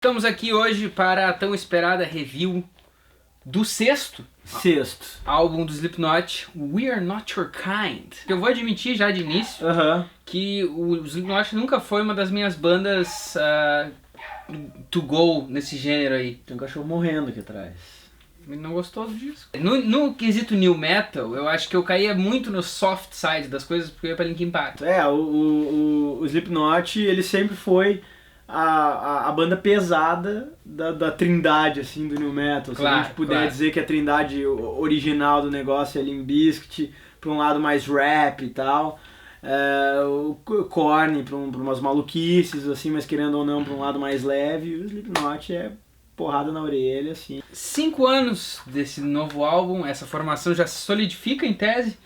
Estamos aqui hoje para a tão esperada review do sexto álbum do Slipknot, We Are Not Your Kind. Eu vou admitir já de início que o Slipknot nunca foi uma das minhas bandas to go nesse gênero aí. Tem um cachorro morrendo aqui atrás. Não gostou disso. No quesito new metal, eu acho que eu caía muito no soft side das coisas porque eu ia pra Linkin Park. O Slipknot, ele sempre foi a banda pesada da trindade, assim, do new metal. Claro, se a gente puder dizer que a trindade original do negócio é Limp Bizkit, pra um lado mais rap e tal. O Korn pra umas maluquices, assim, mas querendo ou não, pra um lado mais leve. O Slipknot é porrada na orelha, assim. 5 anos desse novo álbum, essa formação já se solidifica em tese,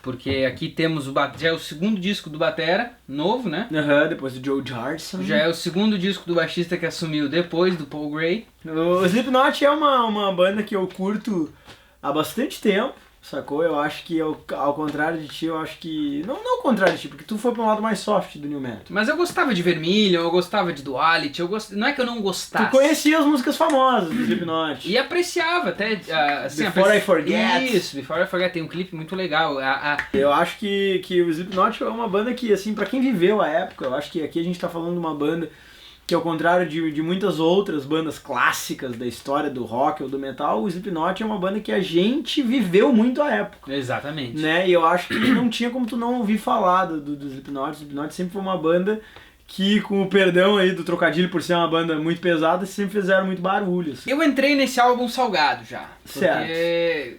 porque aqui temos já é o segundo disco do batera, novo, né? Depois do Joe Jardison. Já é o segundo disco do baixista que assumiu depois do Paul Gray. O Slipknot é uma banda que eu curto há bastante tempo, sacou? Eu acho que, ao contrário de ti, eu acho que... Não ao contrário de ti, porque tu foi pra um lado mais soft do new metal. Mas eu gostava de Vermilion, eu gostava de Duality, não é que eu não gostasse. Tu conhecia as músicas famosas do Slipknot. E apreciava até... assim, Before I Forget. Isso, Before I Forget, tem um clipe muito legal. Eu acho que o Slipknot é uma banda que, assim, pra quem viveu a época, eu acho que aqui a gente tá falando de uma banda que, ao contrário de muitas outras bandas clássicas da história do rock ou do metal, o Slipknot é uma banda que a gente viveu muito a época. Exatamente. Né? E eu acho que não tinha como tu não ouvir falar do Slipknot. O Slipknot sempre foi uma banda que, com o perdão aí do trocadilho por ser uma banda muito pesada, sempre fizeram muito barulho. Assim. Eu entrei nesse álbum salgado já. Porque certo.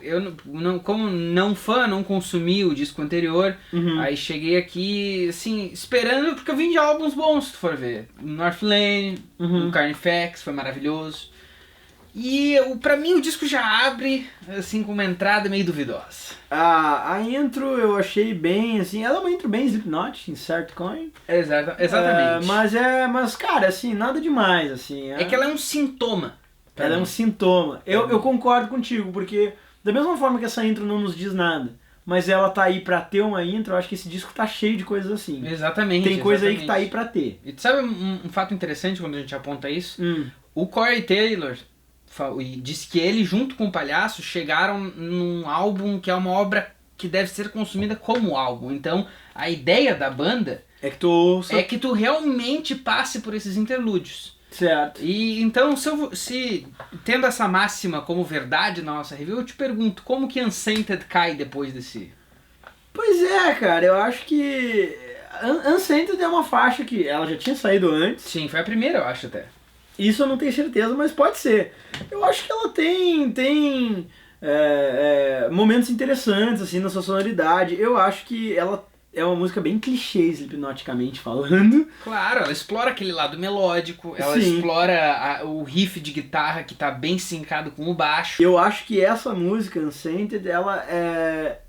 Eu, como não fã, não consumi o disco anterior. Aí cheguei aqui, assim, esperando, porque eu vim de álbuns bons, se tu for ver. Northlane, o Carnifex, foi maravilhoso. E pra mim o disco já abre, assim, com uma entrada meio duvidosa. A intro eu achei bem, assim, ela é uma intro bem Slipknot, Insert Coin. Exatamente. Mas, cara, assim, nada demais, assim. É que ela é um sintoma. Ela é um sintoma. Eu concordo contigo, porque da mesma forma que essa intro não nos diz nada, mas ela tá aí pra ter uma intro, eu acho que esse disco tá cheio de coisas assim. Exatamente. Tem coisa aí que tá aí pra ter. E tu sabe um fato interessante quando a gente aponta isso? O Corey Taylor disse que ele, junto com o Palhaço, chegaram num álbum que é uma obra que deve ser consumida como álbum. Então, a ideia da banda é que tu realmente passe por esses interlúdios. Certo. E então, se tendo essa máxima como verdade na nossa review, eu te pergunto, como que Unsainted cai depois desse? Pois é, cara, eu acho que Unsainted é uma faixa que ela já tinha saído antes. Sim, foi a primeira, eu acho até. Isso eu não tenho certeza, mas pode ser. Eu acho que ela tem momentos interessantes, assim, na sua sonoridade. Eu acho que ela é uma música bem clichê, hipnoticamente falando. Claro, ela explora aquele lado melódico, ela explora o riff de guitarra que tá bem sincado com o baixo. Eu acho que essa música, Unsainted, ela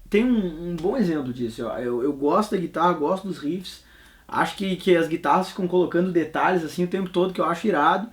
tem um bom exemplo disso. Eu gosto da guitarra, gosto dos riffs. Acho que as guitarras ficam colocando detalhes assim o tempo todo, que eu acho irado.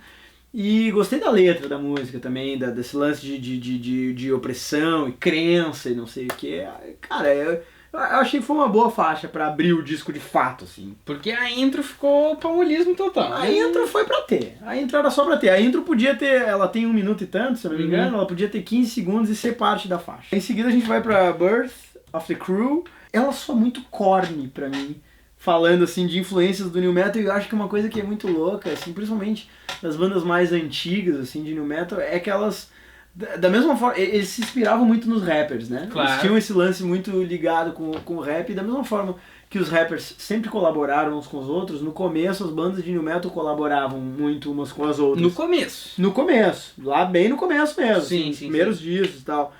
E gostei da letra da música também, desse lance de opressão e crença e não sei o que. Cara, eu achei que foi uma boa faixa pra abrir o disco de fato, assim. Porque a intro ficou palmolismo total. A intro foi pra ter. A intro era só pra ter. A intro podia ter, ela tem 1 minuto e tanto, se eu não me engano, ela podia ter 15 segundos e ser parte da faixa. Em seguida a gente vai pra Birth of the Crew. Ela só muito corny pra mim. Falando assim de influências do new metal, e eu acho que uma coisa que é muito louca, assim, principalmente das bandas mais antigas assim de new metal, é que elas, da mesma forma, eles se inspiravam muito nos rappers, né? Claro. Eles tinham esse lance muito ligado com o rap, e da mesma forma que os rappers sempre colaboraram uns com os outros, no começo as bandas de new metal colaboravam muito umas com as outras. No começo. No começo, lá bem no começo mesmo, sim, assim, primeiros discos e tal.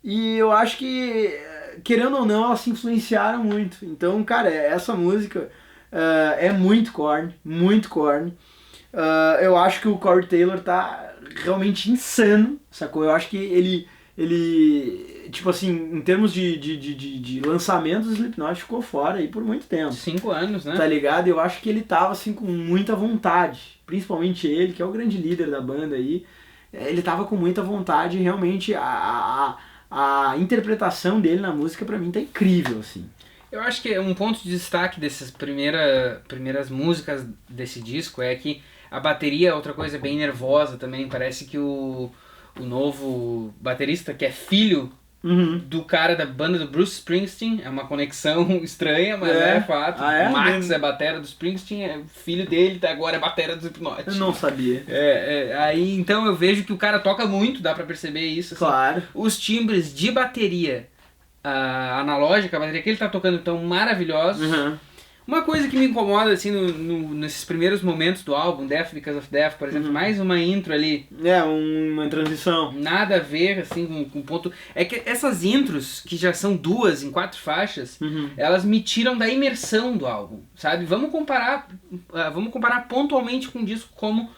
E eu acho que, querendo ou não, elas se influenciaram muito. Então, cara, essa música é muito corny, muito corny. Eu acho que o Corey Taylor tá realmente insano, sacou? Eu acho que ele tipo assim, em termos de lançamentos, o Slipknot ficou fora aí por muito tempo. 5 anos, né? Tá ligado? Eu acho que ele tava assim com muita vontade, principalmente ele, que é o grande líder da banda aí. Ele tava com muita vontade, e realmente a interpretação dele na música pra mim tá incrível, assim. Eu acho que um ponto de destaque dessas primeiras músicas desse disco é que A bateria é outra coisa bem nervosa também. Parece que o novo baterista, que é filho do cara da banda do Bruce Springsteen, é uma conexão estranha, mas é fato. O Max é batera do Springsteen, filho dele agora é batera do Slipknot. Eu não sabia. Aí então eu vejo que o cara toca muito, dá pra perceber isso. Assim. Claro. Os timbres de bateria analógica, a bateria que ele tá tocando estão maravilhosos. Uma coisa que me incomoda, assim, nesses primeiros momentos do álbum, Death Because of Death, por exemplo, mais uma intro ali. Uma transição. Nada a ver, assim, com o ponto... É que essas intros, que já são 2 em 4 faixas, elas me tiram da imersão do álbum, sabe? Vamos comparar pontualmente com um disco como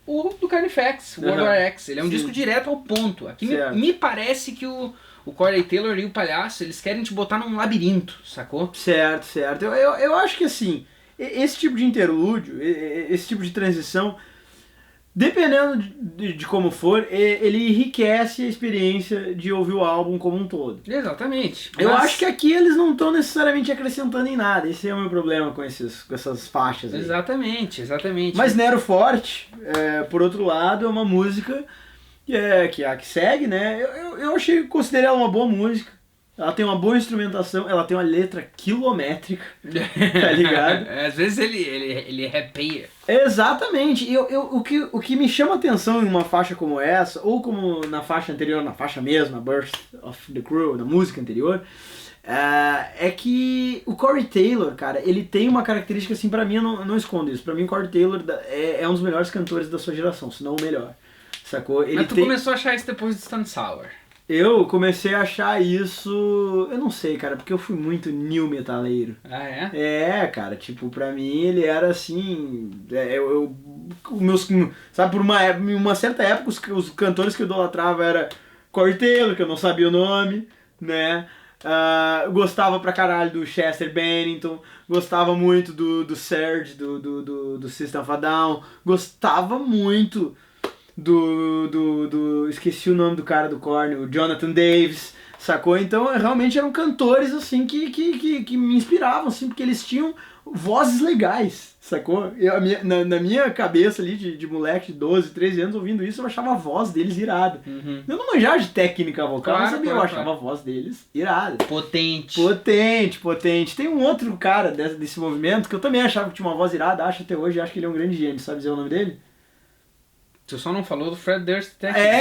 o do Carnifex, World War X. Ele é um disco direto ao ponto. Aqui me parece que o Corey Taylor e o Palhaço, eles querem te botar num labirinto, sacou? Certo. Eu acho que assim, esse tipo de interlúdio, esse tipo de transição, dependendo de como for, ele enriquece a experiência de ouvir o álbum como um todo. Exatamente. Eu acho que aqui eles não estão necessariamente acrescentando em nada. Esse é o meu problema com essas faixas aí. Exatamente. Mas Nero Forte, por outro lado, é uma música que segue, né? Eu considerei ela uma boa música. Ela tem uma boa instrumentação, ela tem uma letra quilométrica, tá ligado? Às vezes ele arrepia. Exatamente. O que me chama atenção em uma faixa como essa, ou como na faixa anterior, na faixa mesma, Birth of the Cruel, na música anterior, é que o Corey Taylor, cara, ele tem uma característica assim, pra mim, eu não escondo isso. Pra mim, o Corey Taylor é um dos melhores cantores da sua geração, se não o melhor. Sacou? Mas tu começou a achar isso depois de Stone Sour? Eu comecei a achar isso... Eu não sei, cara, porque eu fui muito new metaleiro. Ah, é? Cara, tipo, pra mim ele era assim... sabe, por uma certa época, os cantores que eu idolatrava era Corey Taylor, que eu não sabia o nome, né? Gostava pra caralho do Chester Bennington, gostava muito do Serge, do System of a Down, gostava muito... esqueci o nome do cara do Korn, o Jonathan Davis, sacou? Então realmente eram cantores assim que me inspiravam, assim, porque eles tinham vozes legais, sacou? Na minha cabeça ali de moleque de 12, 13 anos ouvindo isso, eu achava a voz deles irada. Eu não manjava de técnica vocal, mas eu achava a voz deles irada. Potente. Tem um outro cara desse movimento que eu também achava que tinha uma voz irada, acho até hoje, acho que ele é um grande gênio, sabe dizer o nome dele? Tu só não falou do Fred Durst.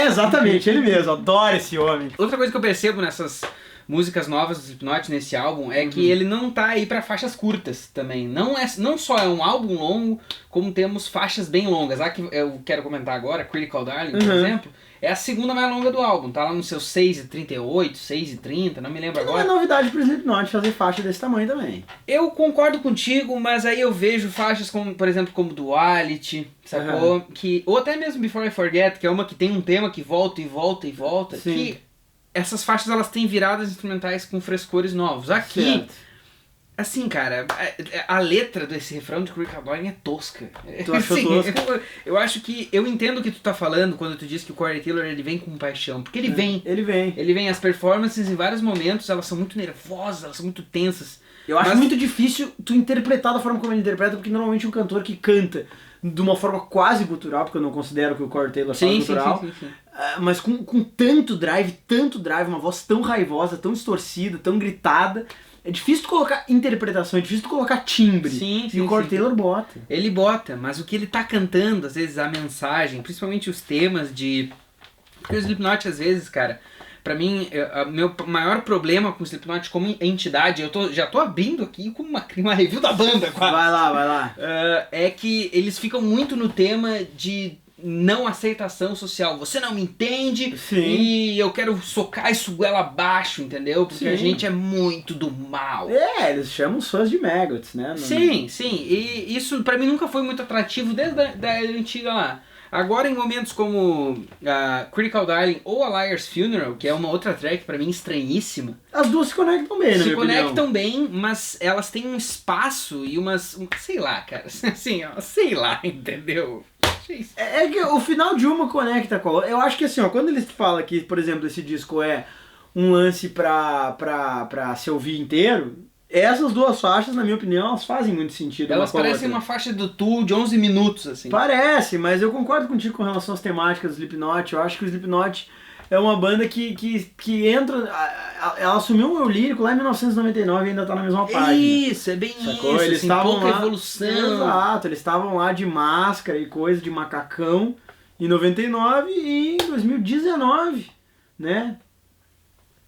Exatamente, ele mesmo, adoro esse homem. Outra coisa que eu percebo nessas músicas novas do Slipknot nesse álbum é que ele não tá aí pra faixas curtas também. Não só é um álbum longo, como temos faixas bem longas. A que eu quero comentar agora, Critical Darling, por exemplo, é a segunda mais longa do álbum. Tá lá nos seus 6:38, 6:30, não me lembro agora. Não é novidade pro Slipknot fazer faixa desse tamanho também. Eu concordo contigo, mas aí eu vejo faixas como, por exemplo, como Duality, sacou? Ou até mesmo Before I Forget, que é uma que tem um tema que volta e volta e volta. Sim. Que essas faixas elas têm viradas instrumentais com frescores novos. Aqui, certo. Assim, cara, a letra desse refrão de Critical Darling é tosca. Tu achou assim, tosca? Eu acho que... Eu entendo o que tu tá falando quando tu diz que o Corey Taylor ele vem com paixão. Porque ele vem. Ele vem. Ele vem. As performances em vários momentos, elas são muito nervosas, elas são muito tensas. Eu acho muito difícil tu interpretar da forma como ele interpreta, porque normalmente um cantor que canta de uma forma quase gutural, porque eu não considero que o Corey Taylor faz gutural, sim. Mas com tanto drive, uma voz tão raivosa, tão distorcida, tão gritada. É difícil tu colocar interpretação, é difícil tu colocar timbre. E o Corey Taylor bota. Ele bota, mas o que ele tá cantando, às vezes, a mensagem, principalmente os temas de... Porque o Slipknot, às vezes, cara, pra mim, meu maior problema com o Slipknot como entidade, já tô abrindo aqui com uma review da banda, quase. Vai lá. É que eles ficam muito no tema de não aceitação social. Você não me entende. Sim. E eu quero socar isso goela abaixo, entendeu? Porque a gente é muito do mal. Eles chamam os fãs de maggots, né? Sim. E isso pra mim nunca foi muito atrativo desde da antiga lá. Agora em momentos como Critical Darling ou A Liar's Funeral, que é uma outra track pra mim estranhíssima. As duas se conectam bem, né? Se conectam bem, mas elas têm um espaço e sei lá, cara. Assim, ó, sei lá, entendeu? É que o final de uma conecta com a outra. Eu acho que assim, ó, quando eles falam que, por exemplo, esse disco é um lance pra se ouvir inteiro, Essas duas faixas, na minha opinião, elas fazem muito sentido. Elas parecem uma faixa do Tool de 11 minutos, assim. Parece, mas eu concordo contigo com relação às temáticas do Slipknot. Eu acho que o Slipknot é uma banda que entra... Ela assumiu o meu lírico lá em 1999 e ainda tá na mesma página. Isso, é bem sacou? isso. Eles assim, estavam pouca lá, evolução. Exato, eles estavam lá de máscara e coisa, de macacão em 99 e em 2019, né?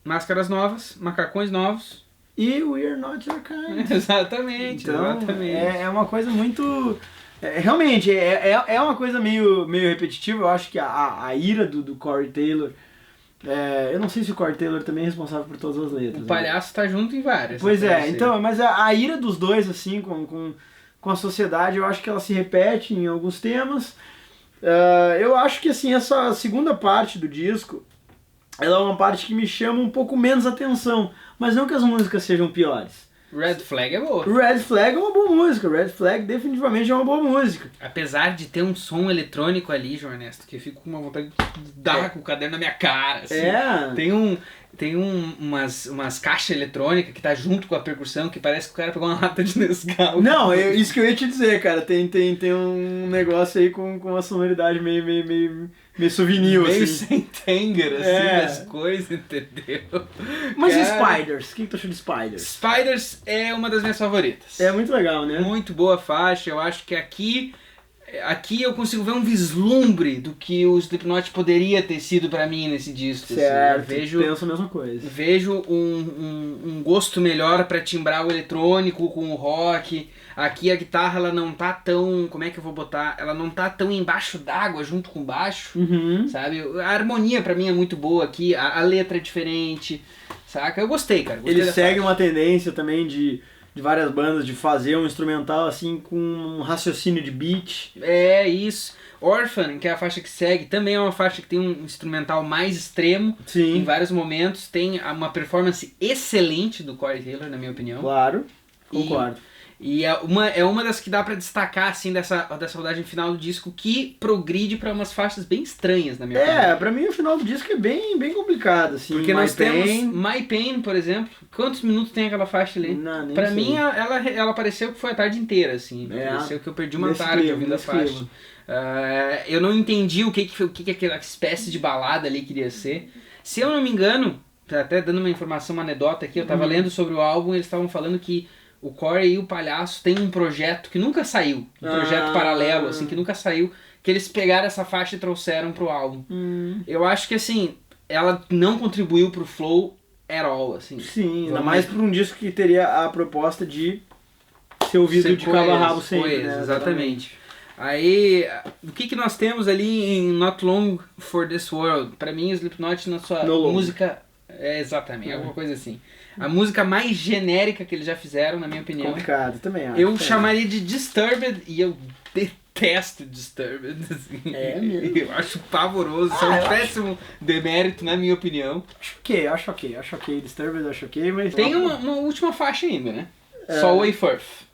Máscaras novas, macacões novos. E We're Not Your Kind. Exatamente, Então, exatamente. É uma coisa muito... realmente, é uma coisa meio repetitiva. Eu acho que a ira do Corey Taylor... eu não sei se o Corey Taylor também é responsável por todas as letras. O palhaço tá junto em várias. Pois então, mas a ira dos dois, assim, com a sociedade, eu acho que ela se repete em alguns temas. Eu acho que, assim, essa segunda parte do disco, ela é uma parte que me chama um pouco menos atenção, mas não que as músicas sejam piores. Red Flag é boa. Red Flag é uma boa música, Red Flag definitivamente é uma boa música. Apesar de ter um som eletrônico ali, João Ernesto, que eu fico com uma vontade de dar com o caderno na minha cara. Assim. Tem umas caixas eletrônicas que tá junto com a percussão, que parece que o cara pegou uma lata de Nescau. Não, isso que eu ia te dizer, cara. Tem um negócio aí com uma sonoridade meio souvenir, meio assim. sem tanger, assim, as coisas, entendeu? Mas e Spiders? O que tu achou de Spiders? Spiders é uma das minhas favoritas. É muito legal, né? Muito boa faixa. Eu acho que aqui eu consigo ver um vislumbre do que o Slipknot poderia ter sido pra mim nesse disco. Certo, assim. penso a mesma coisa. Vejo um gosto melhor pra timbrar o eletrônico com o rock. Aqui a guitarra, ela não tá tão... Como é que eu vou botar? Ela não tá tão embaixo d'água, junto com baixo, sabe? A harmonia pra mim é muito boa aqui, a letra é diferente, saca? Eu gostei, cara. Ele segue uma tendência também de várias bandas de fazer um instrumental assim com um raciocínio de beat. É isso. Orphan, que é a faixa que segue, também é uma faixa que tem um instrumental mais extremo. Sim. Em vários momentos. Tem uma performance excelente do Corey Taylor, na minha opinião. Claro, concordo. E é uma das que dá pra destacar, assim, dessa rodagem final do disco, que progride pra umas faixas bem estranhas, na minha opinião. Pra mim o final do disco é bem complicado, assim. Porque nós temos My Pain, por exemplo. Quantos minutos tem aquela faixa ali? Não, nem pra sei. mim, ela pareceu que foi a tarde inteira, assim. Pareceu que eu perdi uma tarde ouvindo a faixa. Eu não entendi o que aquela espécie de balada ali queria ser. Se eu não me engano, até dando uma informação, uma anedota aqui, eu tava lendo sobre o álbum e eles estavam falando que o Corey e o Palhaço têm um projeto que nunca saiu, um projeto paralelo, assim, que nunca saiu, que eles pegaram essa faixa e trouxeram pro álbum. Eu acho que, assim, ela não contribuiu pro flow at all, assim. Sim, ainda mais pra um disco que teria a proposta de ser ouvido de cabo a rabo sempre, né? Exatamente. Aí, o que nós temos ali em Not Long For This World? Pra mim, o Slipknot na sua música... exatamente, alguma coisa assim. A música mais genérica que eles já fizeram, na minha opinião. Complicado, também acho. Eu chamaria de Disturbed e eu detesto Disturbed. Assim. Mesmo? Eu acho pavoroso, isso é um péssimo demérito, na minha opinião. Acho ok. Disturbed, acho ok, mas... Tem uma última faixa ainda, né? Só Way Firth.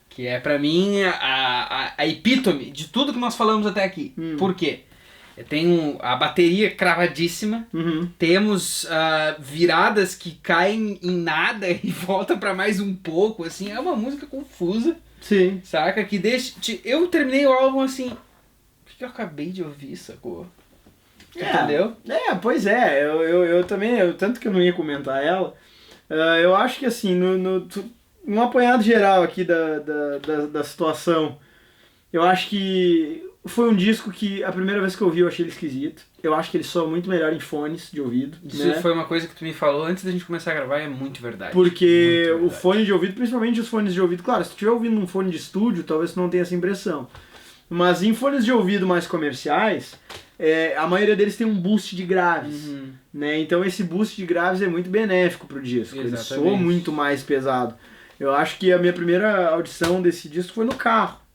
Que é pra mim a epítome de tudo que nós falamos até aqui. Por quê? Tem a bateria cravadíssima, temos viradas que caem em nada e volta pra mais um pouco, assim, é uma música confusa, sim, saca? Que deixa... Eu terminei o álbum assim, o que eu acabei de ouvir, sacou? Entendeu? Pois é, eu também, tanto que eu não ia comentar ela, eu acho que assim, num apanhado geral aqui da situação, eu acho que foi um disco que a primeira vez que eu ouvi eu achei ele esquisito. Eu acho que ele soa muito melhor em fones de ouvido. Isso foi uma coisa que tu me falou antes da gente começar a gravar, é muito verdade. Porque muito verdade. O fone de ouvido, principalmente os fones de ouvido, claro, se tu estiver ouvindo num fone de estúdio, talvez tu não tenha essa impressão. Mas em fones de ouvido mais comerciais, a maioria deles tem um boost de graves. Né? Então esse boost de graves é muito benéfico pro disco. Exatamente. Ele soa muito mais pesado. Eu acho que a minha primeira audição desse disco foi no carro.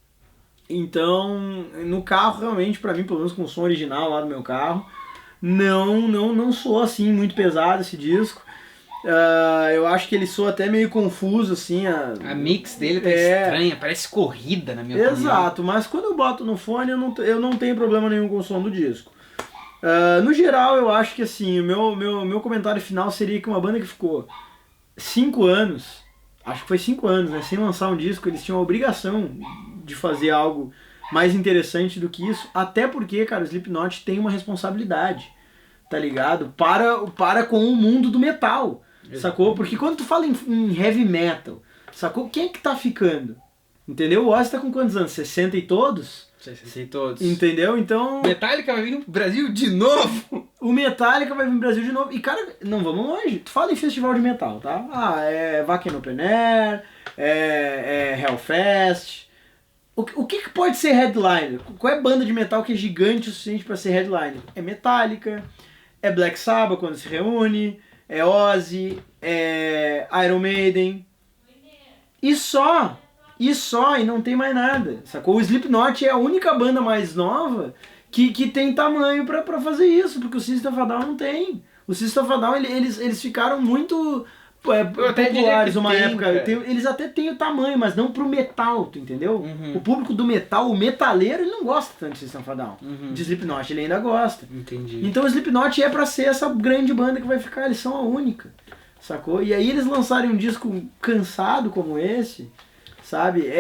Então, no carro, realmente, pra mim, pelo menos com o som original lá do meu carro, não soa assim muito pesado esse disco. Eu acho que ele soa até meio confuso, assim. A mix dele tá estranha, parece corrida, na minha opinião. Exato, mas quando eu boto no fone, eu não tenho problema nenhum com o som do disco. No geral, eu acho que assim, o meu comentário final seria que uma banda que ficou 5 anos acho que foi 5 anos, né? Sem lançar um disco, eles tinham a obrigação de fazer algo mais interessante do que isso, até porque, cara, o Slipknot tem uma responsabilidade, tá ligado? Para com o mundo do metal, sacou? Porque quando tu fala em heavy metal, sacou? Quem é que tá ficando? Entendeu? O Ozzy tá com quantos anos? 60 e todos? 60 e todos. Entendeu? Então... Metallica vai vir no Brasil de novo! O Metallica vai vir no Brasil de novo. E, cara, não vamos longe. Tu fala em festival de metal, tá? Ah, é Wacken Open Air, é Hellfest. O que pode ser headliner? Qual é a banda de metal que é gigante o suficiente pra ser headliner? É Metallica, é Black Sabbath quando se reúne, é Ozzy, é Iron Maiden. E só, e não tem mais nada, sacou? O Slipknot é a única banda mais nova que tem tamanho pra fazer isso, porque o System of a Down não tem. O System of a Down, eles ficaram muito populares uma época. Eles até têm o tamanho, mas não pro metal, tu entendeu? Uhum. O público do metal, o metaleiro, ele não gosta tanto de System of a Down. Uhum. De Slipknot, ele ainda gosta. Entendi. Então o Slipknot é pra ser essa grande banda que vai ficar, eles são a única, sacou? E aí eles lançarem um disco cansado como esse, sabe?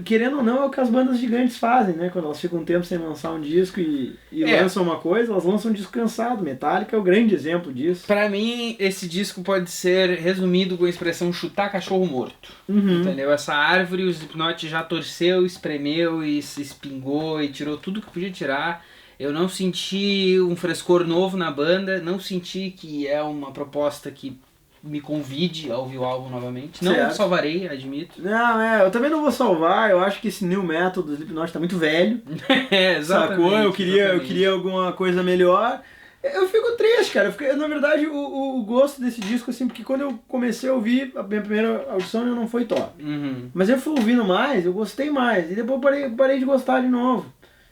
Querendo ou não, é o que as bandas gigantes fazem, né? Quando elas ficam um tempo sem lançar um disco e lançam uma coisa, elas lançam um disco cansado. Metallica é o grande exemplo disso. Pra mim, esse disco pode ser resumido com a expressão chutar cachorro morto. Uhum. Entendeu? Essa árvore, o Slipknot já torceu, espremeu e se espingou e tirou tudo que podia tirar. Eu não senti um frescor novo na banda, não senti que é uma proposta que me convide a ouvir o álbum novamente. Não salvarei, admito. Não, eu também não vou salvar. Eu acho que esse new metal do Slipknot tá muito velho. Exatamente. Sacou? Eu queria alguma coisa melhor. Eu fico triste, cara. Na verdade, o gosto desse disco, assim, porque quando eu comecei a ouvir, a minha primeira audição não foi top. Uhum. Mas eu fui ouvindo mais, eu gostei mais. E depois parei de gostar de novo.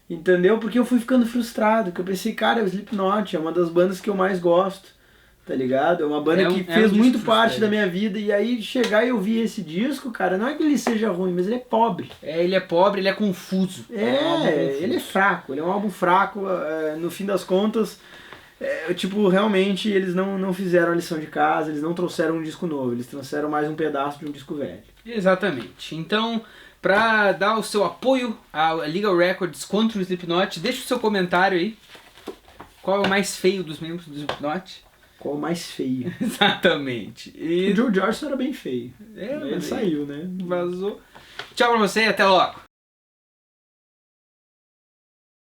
Entendeu? Porque eu fui ficando frustrado. Porque eu pensei, cara, o Slipknot é uma das bandas que eu mais gosto. Tá ligado? É uma banda que fez muito parte da minha vida. E aí chegar e ouvir esse disco, cara, não é que ele seja ruim, mas ele é pobre. Ele é pobre, ele é confuso. Ele é fraco, ele é um álbum fraco. No fim das contas, realmente eles não fizeram a lição de casa, eles não trouxeram um disco novo, eles trouxeram mais um pedaço de um disco velho. Exatamente. Então, pra dar o seu apoio à Legal Records contra o Slipknot, deixa o seu comentário aí. Qual é o mais feio dos membros do Slipknot? Qual o mais feio? Exatamente. O Joe Johnson era bem feio. Ele saiu, né? Vazou. Tchau pra você e até logo.